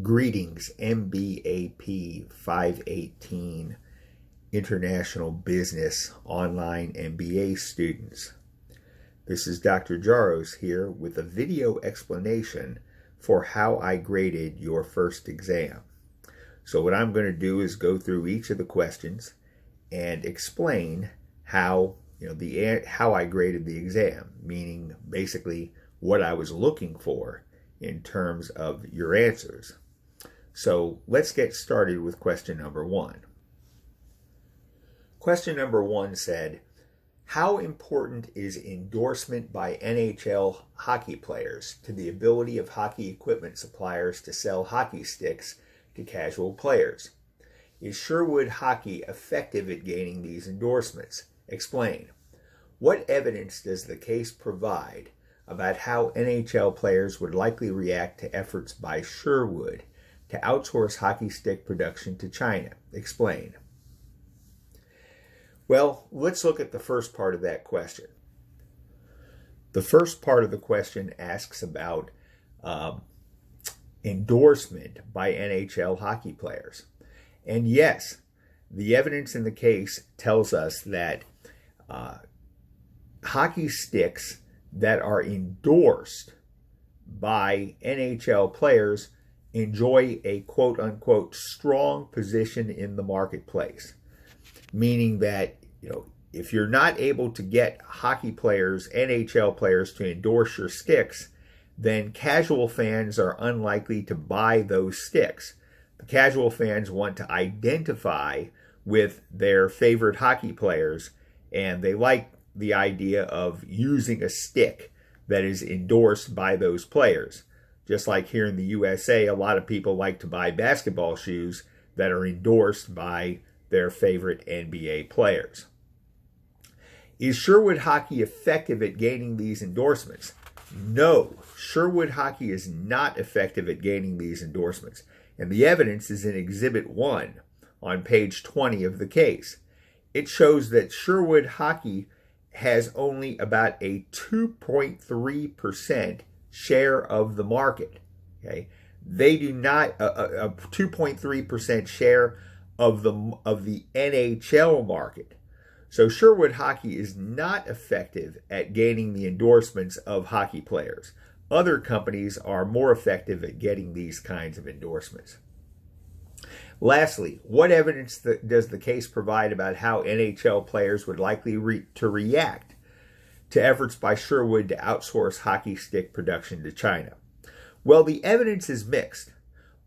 Greetings, MBAP 518 International Business Online MBA students. This is Dr. Jaros here with a video explanation for how I graded your first exam. So what I'm going to do is go through each of the questions and explain how I graded the exam, meaning basically what I was looking for in terms of your answers. So let's get started with question number one. Question number one said, how important is endorsement by NHL hockey players to the ability of hockey equipment suppliers to sell hockey sticks to casual players? Is Sherwood Hockey effective at gaining these endorsements? Explain. What evidence does the case provide about how NHL players would likely react to efforts by Sherwood to outsource hockey stick production to China? Explain. Well, let's look at the first part of that question. The first part of the question asks about endorsement by NHL hockey players. And yes, the evidence in the case tells us that hockey sticks that are endorsed by NHL players enjoy a quote-unquote strong position in the marketplace, meaning that if you're not able to get hockey players, NHL players to endorse your sticks, then casual fans are unlikely to buy those sticks. The casual fans want to identify with their favorite hockey players, and they like the idea of using a stick that is endorsed by those players. Just like here in the USA, a lot of people like to buy basketball shoes that are endorsed by their favorite NBA players. Is Sherwood Hockey effective at gaining these endorsements? No, Sherwood Hockey is not effective at gaining these endorsements. And the evidence is in Exhibit 1 on page 20 of the case. It shows that Sherwood Hockey has only about a 2.3% share of the market. Okay, they do not a 2.3% share of the NHL market. So Sherwood Hockey is not effective at gaining the endorsements of hockey players. Other companies are more effective at getting these kinds of endorsements. Lastly, what evidence does the case provide about how NHL players would likely react to efforts by Sherwood to outsource hockey stick production to China? Well, the evidence is mixed.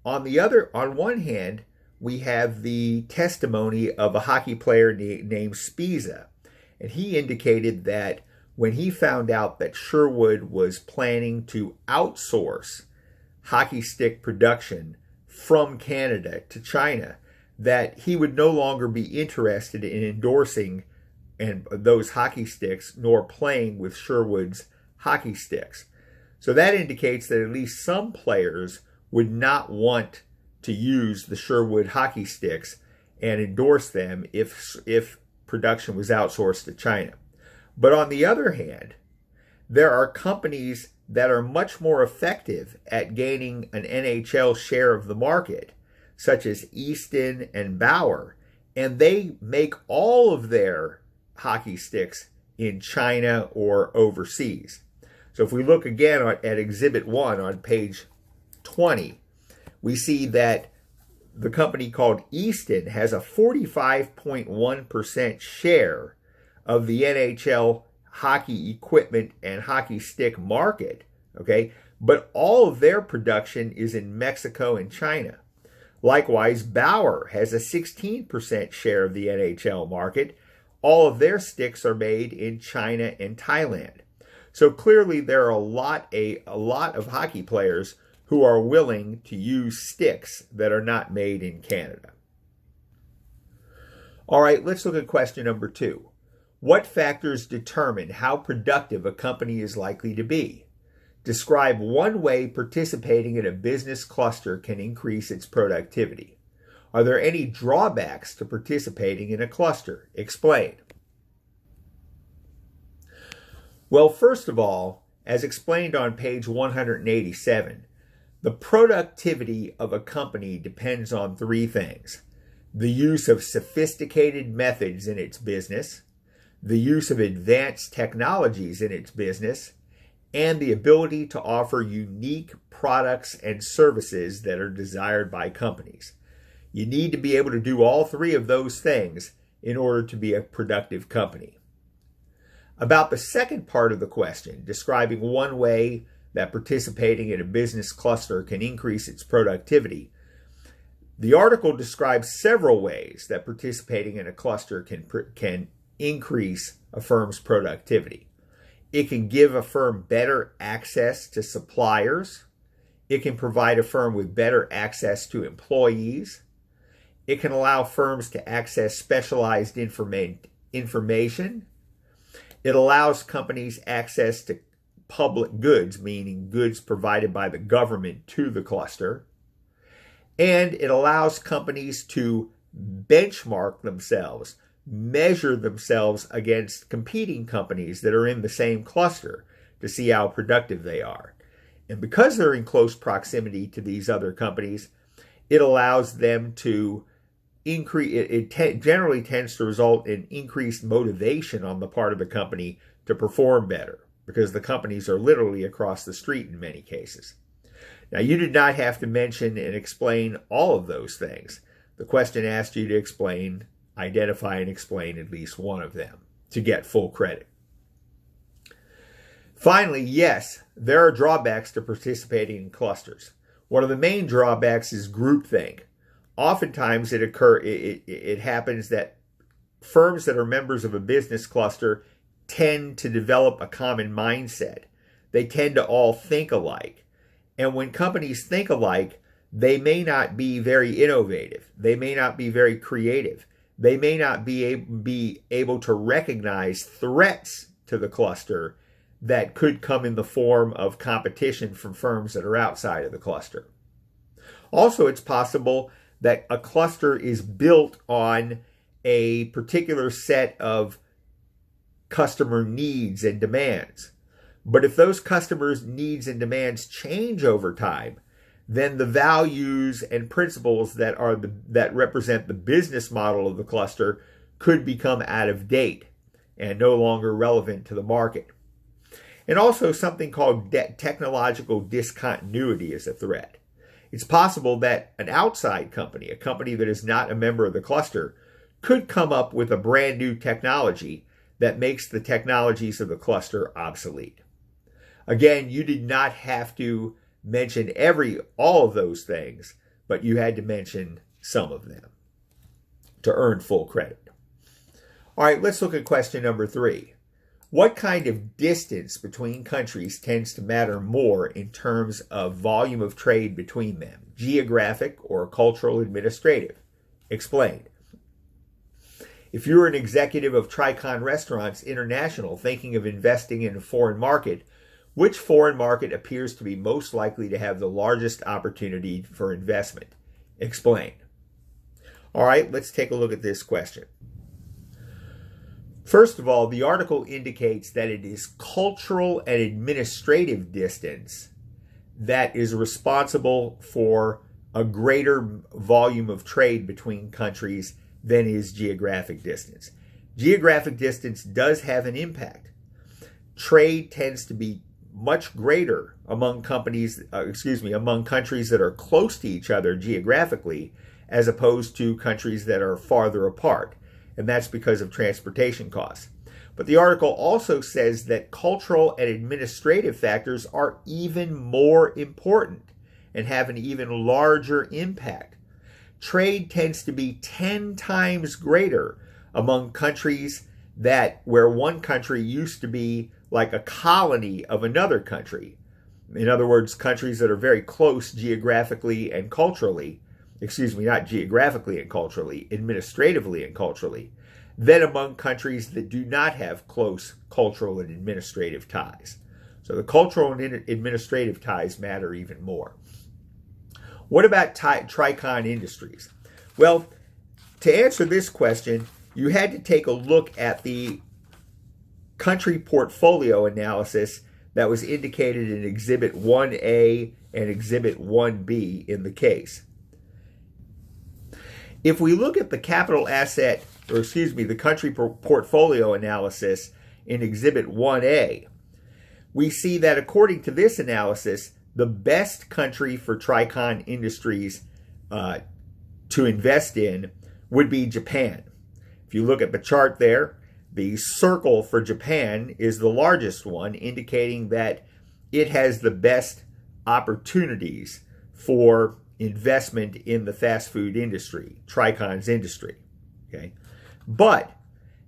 On one hand, we have the testimony of a hockey player named Spiza, and he indicated that when he found out that Sherwood was planning to outsource hockey stick production from Canada to China, that he would no longer be interested in endorsing those hockey sticks nor playing with Sherwood's hockey sticks. So that indicates that at least some players would not want to use the Sherwood hockey sticks and endorse them if production was outsourced to China. But on the other hand, there are companies that are much more effective at gaining an NHL share of the market, such as Easton and Bauer, and they make all of their hockey sticks in China or overseas. So if we look again at Exhibit 1 on page 20, we see that the company called Easton has a 45.1% share of the NHL hockey equipment and hockey stick market, okay? But all of their production is in Mexico and China. Likewise, Bauer has a 16% share of the NHL market. All of their sticks are made in China and Thailand. So clearly there are a lot of hockey players who are willing to use sticks that are not made in Canada. All right, let's look at question number 2. What factors determine how productive a company is likely to be? Describe one way participating in a business cluster can increase its productivity. Are there any drawbacks to participating in a cluster? Explain. Well, first of all, as explained on page 187, The productivity of a company depends on three things: the use of sophisticated methods in its business, the use of advanced technologies in its business, and the ability to offer unique products and services that are desired by companies. You need to be able to do all three of those things in order to be a productive company. About the second part of the question, describing one way that participating in a business cluster can increase its productivity, the article describes several ways that participating in a cluster can increase a firm's productivity. It can give a firm better access to suppliers. It can provide a firm with better access to employees. It can allow firms to access specialized information. It allows companies access to public goods, meaning goods provided by the government to the cluster. And it allows companies to benchmark themselves, measure themselves against competing companies that are in the same cluster to see how productive they are. And because they're in close proximity to these other companies, it allows them to increase. It generally tends to result in increased motivation on the part of the company to perform better, because the companies are literally across the street in many cases. Now, you did not have to mention and explain all of those things. The question asked you to identify and explain at least one of them to get full credit. Finally, yes, there are drawbacks to participating in clusters. One of the main drawbacks is groupthink. Oftentimes it happens that firms that are members of a business cluster tend to develop a common mindset. They tend to all think alike. And when companies think alike, they may not be very innovative. They may not be very creative. They may not be able to recognize threats to the cluster that could come in the form of competition from firms that are outside of the cluster. Also, it's possible that a cluster is built on a particular set of customer needs and demands. But if those customers' needs and demands change over time, then the values and principles that represent the business model of the cluster could become out of date and no longer relevant to the market. And also, something called technological discontinuity is a threat. It's possible that an outside company, a company that is not a member of the cluster, could come up with a brand new technology that makes the technologies of the cluster obsolete. Again, you did not have to mention all of those things, but you had to mention some of them to earn full credit. All right, let's look at question number 3. What kind of distance between countries tends to matter more in terms of volume of trade between them? Geographic or cultural administrative? Explain. If you're an executive of Tricon Restaurants International thinking of investing in a foreign market, which foreign market appears to be most likely to have the largest opportunity for investment? Explain. All right, let's take a look at this question. First of all, the article indicates that it is cultural and administrative distance that is responsible for a greater volume of trade between countries than is geographic distance. Geographic distance does have an impact. Trade tends to be much greater among countries that are close to each other geographically, as opposed to countries that are farther apart. And that's because of transportation costs. But the article also says that cultural and administrative factors are even more important and have an even larger impact. Trade tends to be 10 times greater among countries where one country used to be like a colony of another country. In other words, countries that are very close geographically and culturally, not geographically and culturally, administratively and culturally, than among countries that do not have close cultural and administrative ties. So the cultural and administrative ties matter even more. What about Tricon Industries? Well, to answer this question, you had to take a look at the country portfolio analysis that was indicated in Exhibit 1A and Exhibit 1B in the case. If we look at the the country portfolio analysis in Exhibit 1A, we see that according to this analysis, the best country for Tricon Industries to invest in would be Japan. If you look at the chart there, the circle for Japan is the largest one, indicating that it has the best opportunities for investment in the fast food industry, Tricon's industry. Okay, but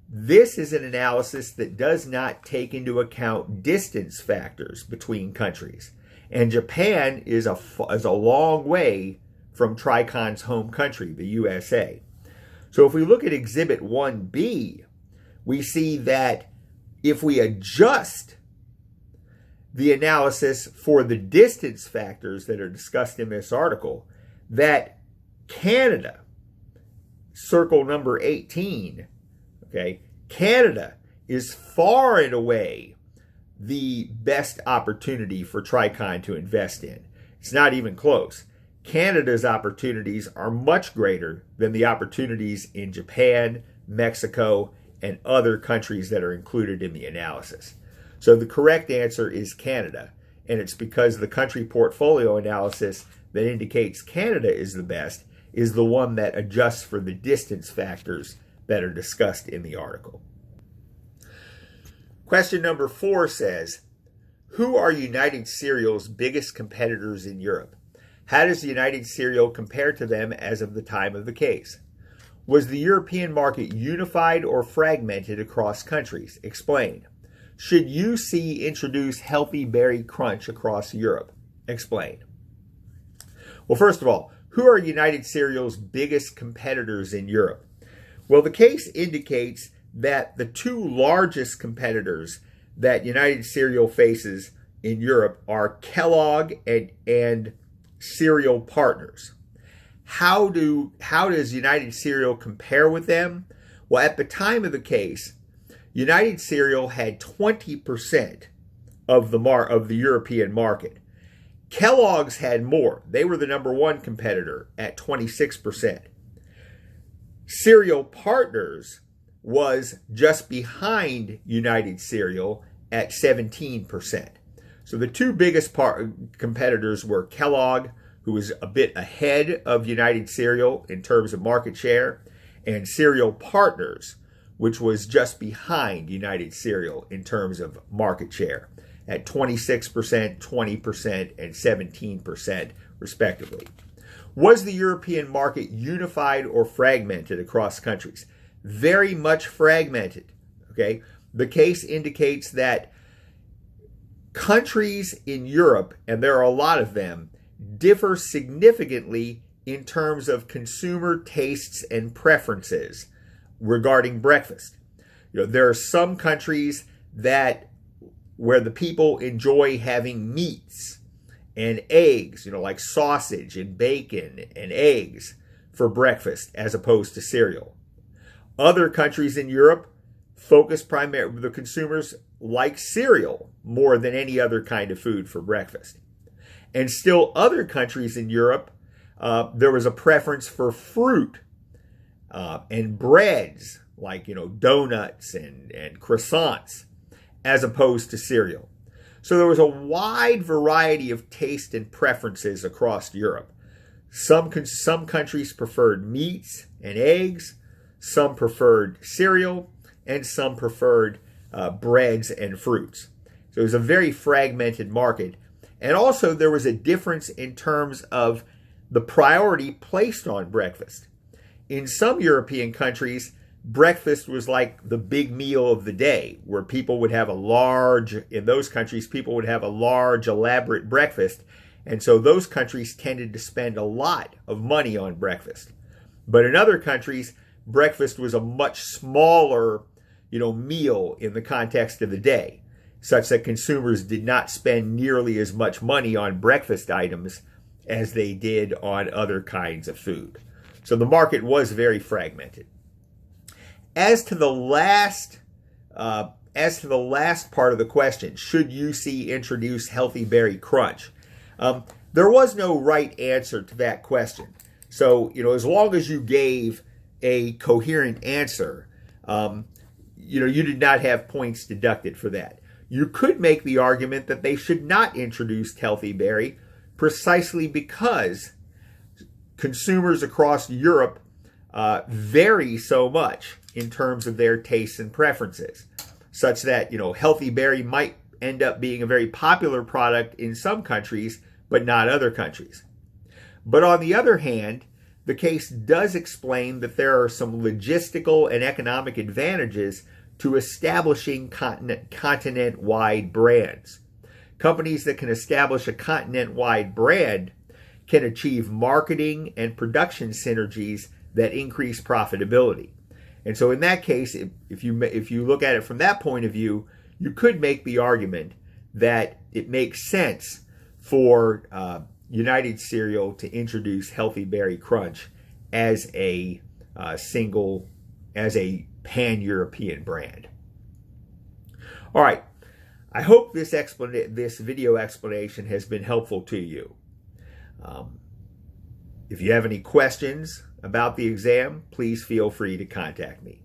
this is an analysis that does not take into account distance factors between countries, and Japan is a long way from Tricon's home country, the USA. So if we look at Exhibit 1B, we see that if we adjust the analysis for the distance factors that are discussed in this article, that Canada, circle number 18, okay, Canada is far and away the best opportunity for Tricon to invest in. It's not even close. Canada's opportunities are much greater than the opportunities in Japan, Mexico, and other countries that are included in the analysis. So the correct answer is Canada, and it's because the country portfolio analysis that indicates Canada is the best is the one that adjusts for the distance factors that are discussed in the article. Question number 4 says, who are United Cereal's biggest competitors in Europe? How does United Cereal compare to them as of the time of the case? Was the European market unified or fragmented across countries? Explain. Should UC introduce Healthy Berry Crunch across Europe? Explain. Well, first of all, who are United Cereal's biggest competitors in Europe? Well, the case indicates that the two largest competitors that United Cereal faces in Europe are Kellogg and Cereal Partners. How does United Cereal compare with them? Well, at the time of the case, United Cereal had 20% of the European market. Kellogg's had more. They were the number one competitor at 26%. Cereal Partners was just behind United Cereal at 17%. So the two biggest competitors were Kellogg, who was a bit ahead of United Cereal in terms of market share, and Cereal Partners, which was just behind United Cereal in terms of market share at 26%, 20%, and 17% respectively. Was the European market unified or fragmented across countries? Very much fragmented. Okay, the case indicates that countries in Europe, and there are a lot of them, differ significantly in terms of consumer tastes and preferences regarding breakfast. There are some countries where the people enjoy having meats and eggs, like sausage and bacon and eggs for breakfast as opposed to cereal. Other countries in Europe focus primarily, the consumers like cereal more than any other kind of food for breakfast. And still other countries in Europe, there was a preference for fruit and breads, like, donuts and croissants, as opposed to cereal. So there was a wide variety of taste and preferences across Europe. Some countries preferred meats and eggs, some preferred cereal, and some preferred breads and fruits. So it was a very fragmented market. And also there was a difference in terms of the priority placed on breakfast. In some European countries, breakfast was like the big meal of the day, where people would have in those countries, people would have a large, elaborate breakfast. And so those countries tended to spend a lot of money on breakfast. But in other countries, breakfast was a much smaller, meal in the context of the day, such that consumers did not spend nearly as much money on breakfast items as they did on other kinds of food. So the market was very fragmented. As to the last part of the question, should UC introduce Healthy Berry Crunch? There was no right answer to that question. So, as long as you gave a coherent answer, you did not have points deducted for that. You could make the argument that they should not introduce Healthy Berry precisely because consumers across Europe vary so much in terms of their tastes and preferences, such that, Healthy Berry might end up being a very popular product in some countries, but not other countries. But on the other hand, the case does explain that there are some logistical and economic advantages to establishing continent-wide brands. Companies that can establish a continent-wide brand can achieve marketing and production synergies that increase profitability. And so in that case, if you look at it from that point of view, you could make the argument that it makes sense for United Cereal to introduce Healthy Berry Crunch as a pan-European brand. All right, I hope this video explanation has been helpful to you. If you have any questions about the exam, please feel free to contact me.